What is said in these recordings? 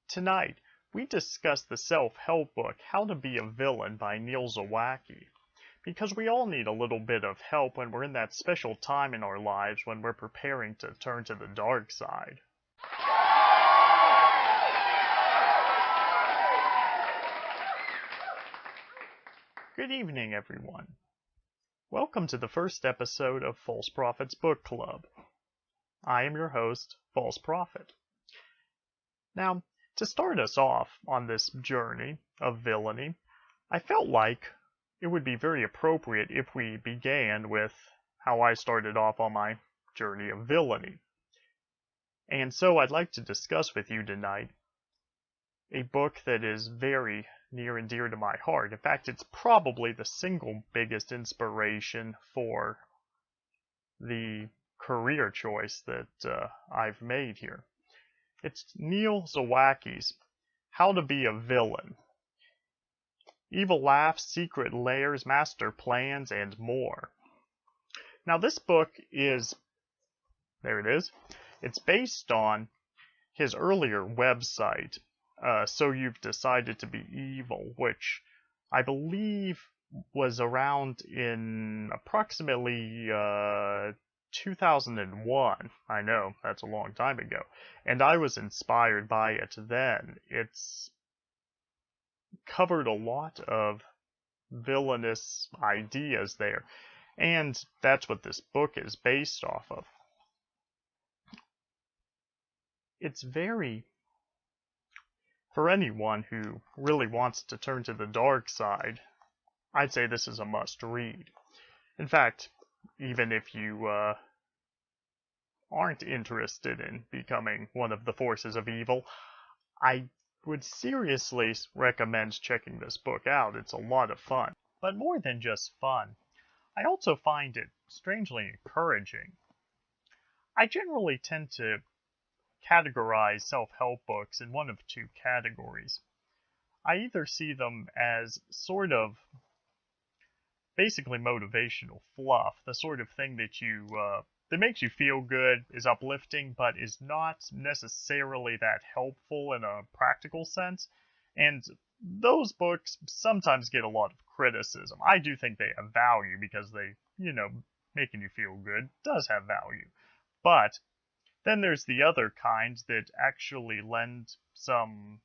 Tonight, we discuss the self-help book, How to Be a Villain by Neil Zawacki, because we all need a little bit of help when we're in that special time in our lives when we're preparing to turn to the dark side. Good evening, everyone. Welcome to the first episode of False Prophet's Book Club. I am your host, False Prophet. Now, to start us off on this journey of villainy, I felt like it would be very appropriate if we began with how I started off on my journey of villainy. And so I'd like to discuss with you tonight a book that is very near and dear to my heart. In fact, it's probably the single biggest inspiration for the career choice that I've made here. It's Neil Zawacki's How to Be a Villain. Evil laughs, secret lairs, master plans, and more. Now this book is, there it is, it's based on his earlier website, So You've Decided to Be Evil, which I believe was around in approximately 2001. I know, that's a long time ago. And I was inspired by it then. It's covered a lot of villainous ideas there. And that's what this book is based off of. It's very, for anyone who really wants to turn to the dark side, I'd say this is a must-read. In fact, even if you aren't interested in becoming one of the forces of evil, I would seriously recommend checking this book out. It's a lot of fun. But more than just fun, I also find it strangely encouraging. I generally tend to categorize self-help books in one of two categories. I either see them as sort of basically motivational fluff, the sort of thing that makes you feel good, is uplifting, but is not necessarily that helpful in a practical sense. And those books sometimes get a lot of criticism. I do think they have value because they, making you feel good does have value. But then there's the other kind that actually lend some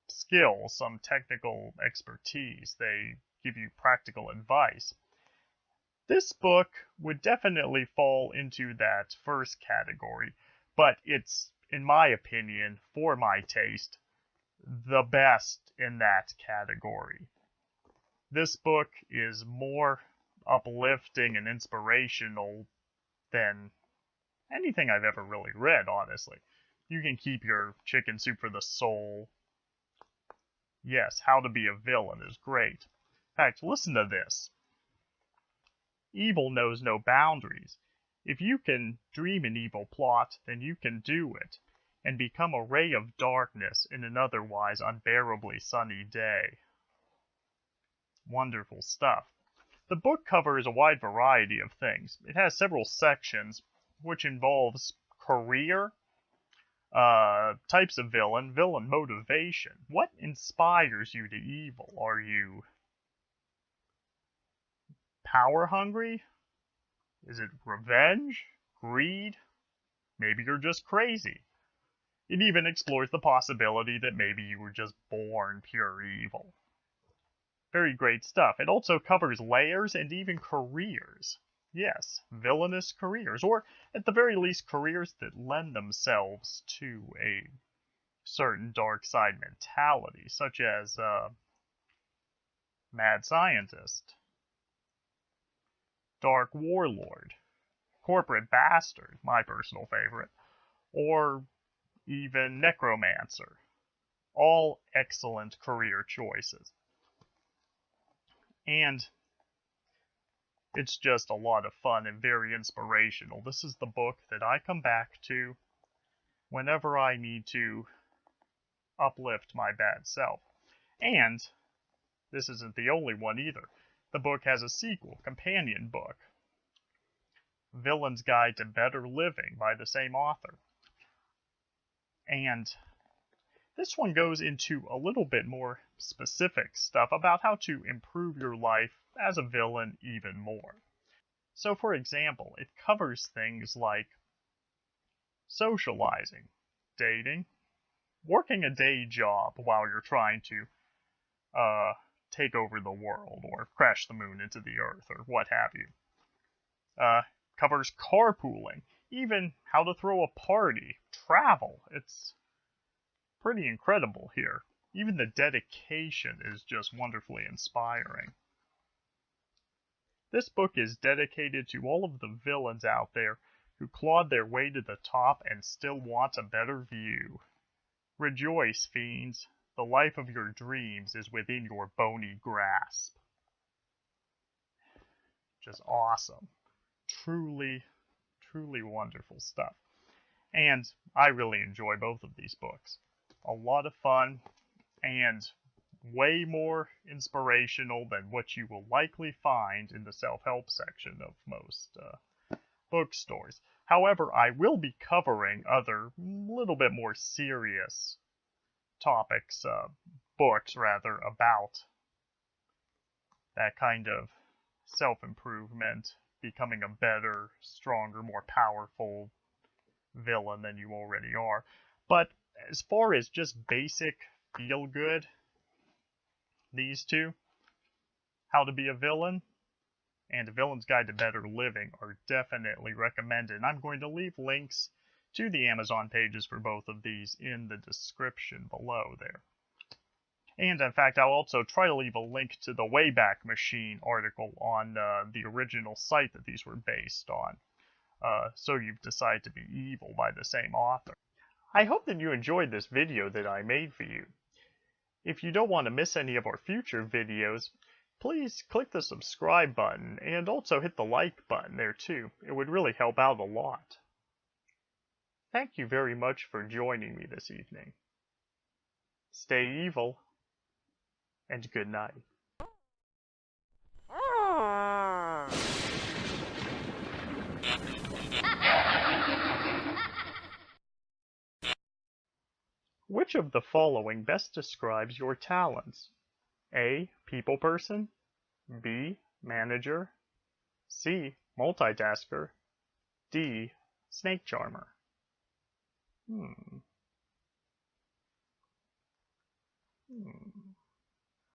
skill, some technical expertise. They give you practical advice. This book would definitely fall into that first category, but it's, in my opinion, for my taste, the best in that category. This book is more uplifting and inspirational than anything I've ever really read, honestly. You can keep your chicken soup for the soul. Yes, How to Be a Villain is great. In fact, listen to this. Evil knows no boundaries. If you can dream an evil plot, then you can do it, and become a ray of darkness in an otherwise unbearably sunny day. Wonderful stuff. The book covers a wide variety of things. It has several sections, which involves career, types of villain motivation. What inspires you to evil? Are you power hungry? Is it revenge? Greed? Maybe you're just crazy. It even explores the possibility that maybe you were just born pure evil. Very great stuff. It also covers layers and even careers. Yes, villainous careers, or at the very least careers that lend themselves to a certain dark side mentality, such as mad scientist, dark warlord, corporate bastard, my personal favorite, or even necromancer. All excellent career choices. And it's just a lot of fun and very inspirational. This is the book that I come back to whenever I need to uplift my bad self. And this isn't the only one either. The book has a sequel, companion book, Villain's Guide to Better Living by the same author. And This one goes into a little bit more specific stuff about how to improve your life as a villain even more. So for example, it covers things like socializing, dating, working a day job while you're trying to take over the world or crash the moon into the earth or what have you. Covers carpooling, even how to throw a party, travel. It's pretty incredible here. Even the dedication is just wonderfully inspiring. This book is dedicated to all of the villains out there who clawed their way to the top and still want a better view. Rejoice, fiends. The life of your dreams is within your bony grasp. Just awesome. Truly, truly wonderful stuff. And I really enjoy both of these books. A lot of fun and way more inspirational than what you will likely find in the self-help section of most bookstores. However, I will be covering other little bit more serious topics, books rather, about that kind of self-improvement, becoming a better, stronger, more powerful villain than you already are. But as far as just basic feel-good, these two, How to Be a Villain and A Villain's Guide to Better Living, are definitely recommended. And I'm going to leave links to the Amazon pages for both of these in the description below there. And in fact, I'll also try to leave a link to the Wayback Machine article on the original site that these were based on. So You've Decided to Be Evil by the same author. I hope that you enjoyed this video that I made for you. If you don't want to miss any of our future videos, please click the subscribe button and also hit the like button there too. It would really help out a lot. Thank you very much for joining me this evening. Stay evil, and good night. Which of the following best describes your talents? A. People person. B. Manager. C. Multitasker. D. Snake charmer. Hmm.